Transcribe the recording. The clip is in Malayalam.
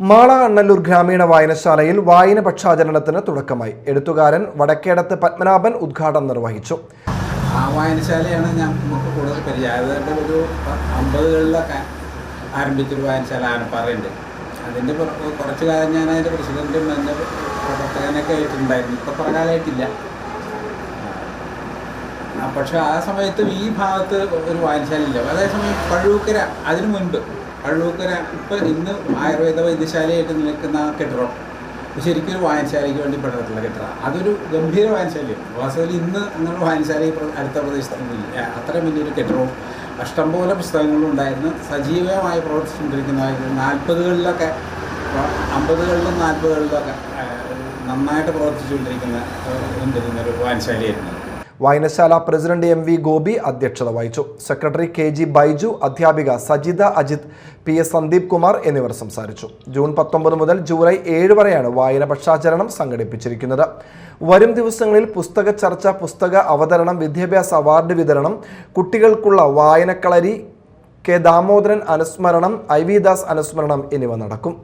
മാള അണ്ണല്ലൂർ ഗ്രാമീണ വായനശാലയിൽ വായന പക്ഷാചരണത്തിന് തുടക്കമായി. എഴുത്തുകാരൻ വടക്കേടത്ത് പത്മനാഭൻ ഉദ്ഘാടനം നിർവഹിച്ചു. ആ വായനശാലയാണ് നമുക്ക് കൂടുതൽ പരിചയം. ഒരു 50കളിലൊക്കെ ആരംഭിച്ചൊരു വായനശാല ആനപ്പാറയുണ്ട്. അതിൻ്റെ കുറച്ച് കാലം ഞാൻ അതിൻ്റെ പ്രസിഡൻറ്റും എൻ്റെ പ്രവർത്തകനൊക്കെ ആയിട്ടുണ്ടായിരുന്നു. ഇപ്പോൾ കുറേ കാലമായിട്ടില്ല. പക്ഷേ ആ സമയത്ത് ഈ ഭാഗത്ത് ഒരു വായനശാലയില്ല. അതേസമയം പഴൂക്കര അതിനു മുൻപ് പഴൂക്കര ഇന്ന് ആയുർവേദ വൈദ്യശാലയായിട്ട് നിൽക്കുന്ന കെട്ടിടം ശരിക്കും ഒരു വായനശാലയ്ക്ക് വേണ്ടി പെടുന്നിട്ടുള്ള കെട്ടിടം. അതൊരു ഗംഭീര വായനശാലയാണ്. വാസ്തവത്തിൽ ഇന്ന് അങ്ങനെ വായനശാല അടുത്ത പ്രദേശത്തൊന്നുമില്ല. അത്രയും വലിയൊരു കെട്ടിടവും ഇഷ്ടംപോലെ പുസ്തകങ്ങളും ഉണ്ടായിരുന്നു. സജീവമായി പ്രവർത്തിച്ചുകൊണ്ടിരിക്കുന്നതായിരുന്നു. 40കളിലൊക്കെ 50കളിലും 40കളിലൊക്കെ നന്നായിട്ട് പ്രവർത്തിച്ചുകൊണ്ടിരിക്കുന്ന ഒരു വായനശാലയായിരുന്നു. വായനശാല പ്രസിഡന്റ് MV ഗോപി അധ്യക്ഷത വഹിച്ചു. സെക്രട്ടറി KG ബൈജു, അധ്യാപിക സജിത അജിത്, PS സന്ദീപ് കുമാർ എന്നിവർ സംസാരിച്ചു. ജൂൺ 19 മുതൽ ജൂലൈ 7 വരെയാണ് വായന പക്ഷാചരണം സംഘടിപ്പിച്ചിരിക്കുന്നത്. വരും ദിവസങ്ങളിൽ പുസ്തക ചർച്ച, പുസ്തക അവതരണം, വിദ്യാഭ്യാസ അവാർഡ് വിതരണം, കുട്ടികൾക്കുള്ള വായനക്കളരി, K ദാമോദരൻ അനുസ്മരണം, IV ദാസ് അനുസ്മരണം എന്നിവ നടക്കും.